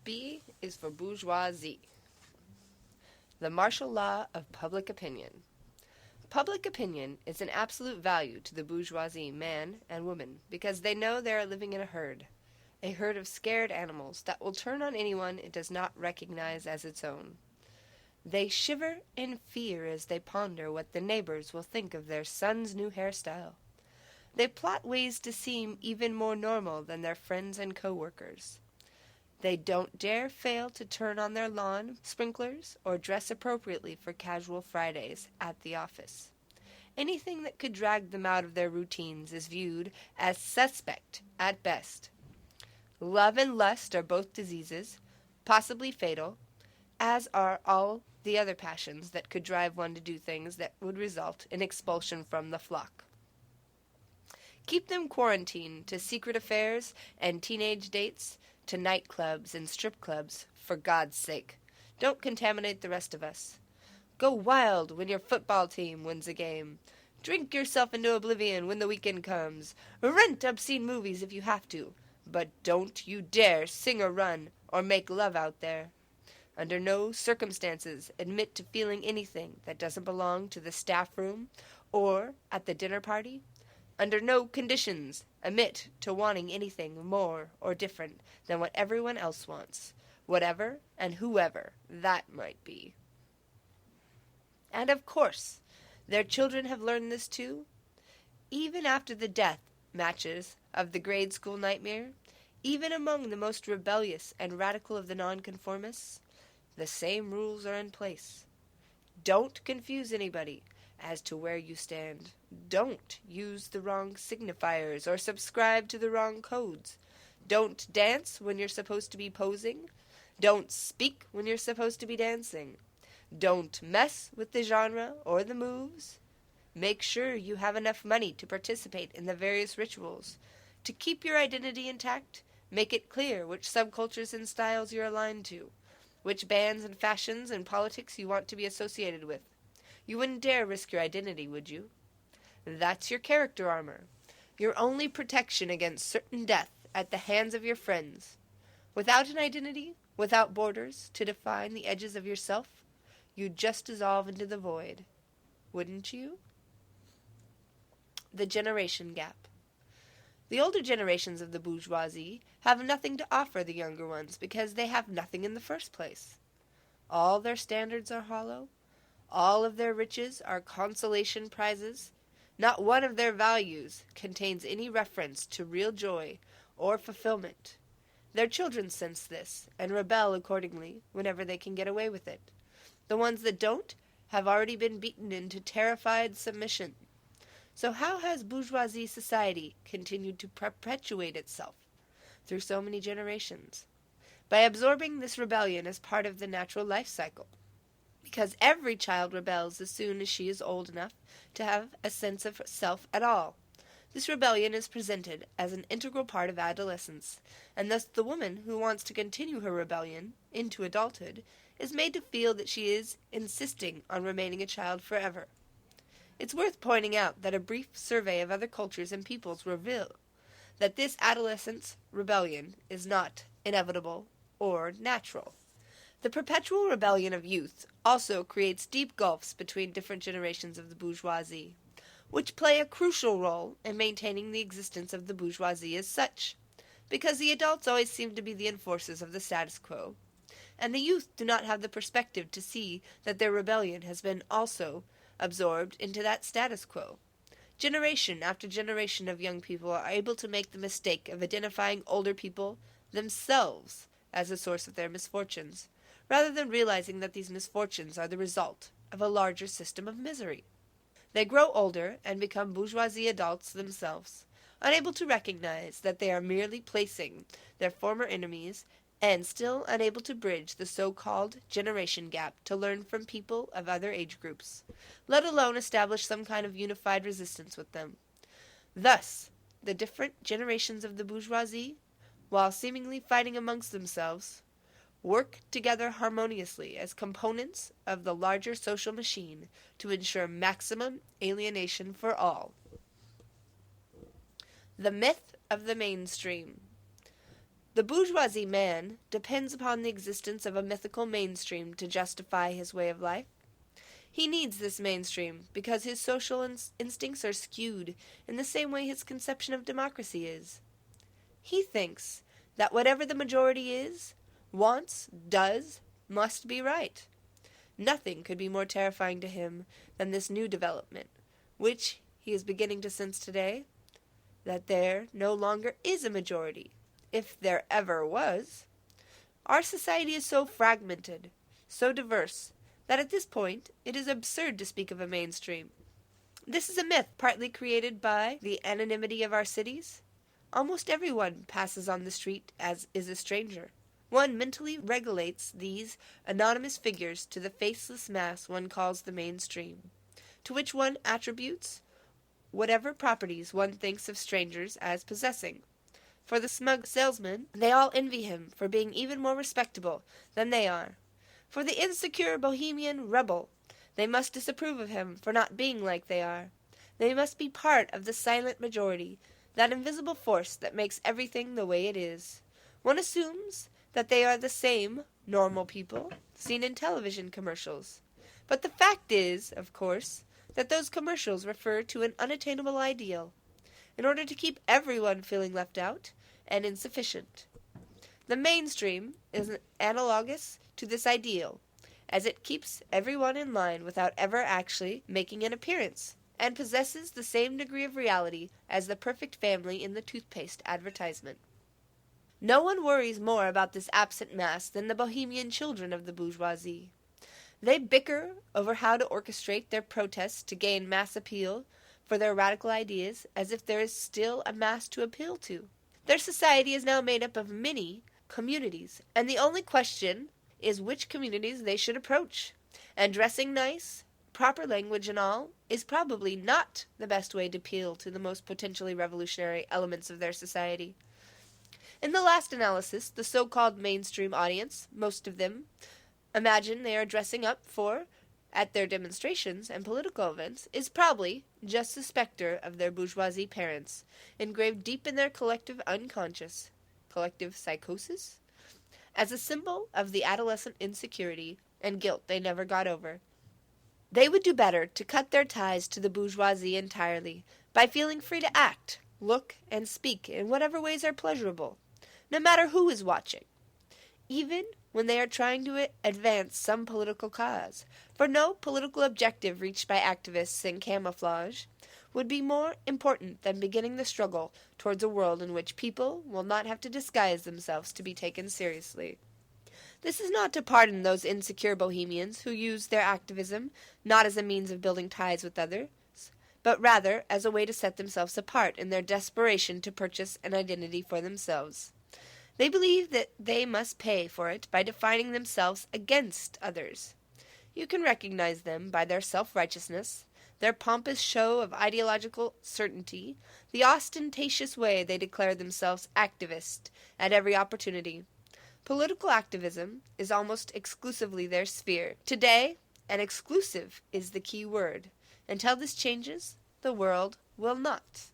B is for bourgeoisie. The martial law of public opinion. Public opinion is an absolute value to the bourgeoisie man and woman because they know they are living in a herd of scared animals that will turn on anyone it does not recognize as its own. They shiver in fear as they ponder what the neighbors will think of their son's new hairstyle. They plot ways to seem even more normal than their friends and co-workers. They don't dare fail to turn on their lawn sprinklers or dress appropriately for casual Fridays at the office. Anything that could drag them out of their routines is viewed as suspect at best. Love and lust are both diseases, possibly fatal, as are all the other passions that could drive one to do things that would result in expulsion from the flock. Keep them quarantined to secret affairs and teenage dates, to nightclubs and strip clubs, for God's sake. Don't contaminate the rest of us. Go wild when your football team wins a game. Drink yourself into oblivion when the weekend comes. Rent obscene movies if you have to. But don't you dare sing or run or make love out there. Under no circumstances admit to feeling anything that doesn't belong to the staff room or at the dinner party. Under no conditions admit to wanting anything more or different than what everyone else wants, whatever and whoever that might be. And of course, their children have learned this too. Even after the death matches of the grade school nightmare, even among the most rebellious and radical of the nonconformists, the same rules are in place. Don't confuse anybody as to where you stand. Don't use the wrong signifiers or subscribe to the wrong codes. Don't dance when you're supposed to be posing. Don't speak when you're supposed to be dancing. Don't mess with the genre or the moves. Make sure you have enough money to participate in the various rituals. To keep your identity intact, make it clear which subcultures and styles you're aligned to, which bands and fashions and politics you want to be associated with. You wouldn't dare risk your identity, would you? That's your character armor, your only protection against certain death at the hands of your friends. Without an identity, without borders to define the edges of yourself, you'd just dissolve into the void. Wouldn't you? The generation gap. The older generations of the bourgeoisie have nothing to offer the younger ones because they have nothing in the first place. All their standards are hollow. All of their riches are consolation prizes. Not one of their values contains any reference to real joy or fulfillment. Their children sense this and rebel accordingly whenever they can get away with it. The ones that don't have already been beaten into terrified submission. So how has bourgeoisie society continued to perpetuate itself through so many generations? By absorbing this rebellion as part of the natural life cycle. Because every child rebels as soon as she is old enough to have a sense of self at all. This rebellion is presented as an integral part of adolescence, and thus the woman who wants to continue her rebellion into adulthood is made to feel that she is insisting on remaining a child forever. It's worth pointing out that a brief survey of other cultures and peoples reveal that this adolescence rebellion is not inevitable or natural. The perpetual rebellion of youth also creates deep gulfs between different generations of the bourgeoisie, which play a crucial role in maintaining the existence of the bourgeoisie as such, because the adults always seem to be the enforcers of the status quo, and the youth do not have the perspective to see that their rebellion has been also absorbed into that status quo. Generation after generation of young people are able to make the mistake of identifying older people themselves as the source of their misfortunes, rather than realizing that these misfortunes are the result of a larger system of misery. They grow older and become bourgeoisie adults themselves, unable to recognize that they are merely placing their former enemies and still unable to bridge the so-called generation gap to learn from people of other age groups, let alone establish some kind of unified resistance with them. Thus, the different generations of the bourgeoisie, while seemingly fighting amongst themselves, work together harmoniously as components of the larger social machine to ensure maximum alienation for all. The myth of the mainstream. The bourgeoisie man depends upon the existence of a mythical mainstream to justify his way of life. He needs this mainstream because his social instincts are skewed in the same way his conception of democracy is. He thinks that whatever the majority is, wants, does, must be right. Nothing could be more terrifying to him than this new development, which he is beginning to sense today, that there no longer is a majority, if there ever was. Our society is so fragmented, so diverse, that at this point it is absurd to speak of a mainstream. This is a myth partly created by the anonymity of our cities. Almost everyone passes on the street as is a stranger. One mentally regulates these anonymous figures to the faceless mass one calls the mainstream, to which one attributes whatever properties one thinks of strangers as possessing. For the smug salesman, they all envy him for being even more respectable than they are. For the insecure bohemian rebel, they must disapprove of him for not being like they are. They must be part of the silent majority, that invisible force that makes everything the way it is. One assumes that they are the same normal people seen in television commercials. But the fact is, of course, that those commercials refer to an unattainable ideal, in order to keep everyone feeling left out and insufficient. The mainstream is analogous to this ideal, as it keeps everyone in line without ever actually making an appearance, and possesses the same degree of reality as the perfect family in the toothpaste advertisement. No one worries more about this absent mass than the bohemian children of the bourgeoisie. They bicker over how to orchestrate their protests to gain mass appeal for their radical ideas, as if there is still a mass to appeal to. Their society is now made up of many communities, and the only question is which communities they should approach. And dressing nice, proper language and all, is probably not the best way to appeal to the most potentially revolutionary elements of their society. In the last analysis, the so-called mainstream audience, most of them, imagine they are dressing up for, at their demonstrations and political events, is probably just the specter of their bourgeoisie parents, engraved deep in their collective unconscious, collective psychosis, as a symbol of the adolescent insecurity and guilt they never got over. They would do better to cut their ties to the bourgeoisie entirely, by feeling free to act, look, and speak in whatever ways are pleasurable, no matter who is watching, even when they are trying to advance some political cause, for no political objective reached by activists in camouflage would be more important than beginning the struggle towards a world in which people will not have to disguise themselves to be taken seriously. This is not to pardon those insecure bohemians who use their activism not as a means of building ties with others, but rather as a way to set themselves apart in their desperation to purchase an identity for themselves. They believe that they must pay for it by defining themselves against others. You can recognize them by their self-righteousness, their pompous show of ideological certainty, the ostentatious way they declare themselves activist at every opportunity. Political activism is almost exclusively their sphere. Today, an exclusive is the key word. Until this changes, the world will not.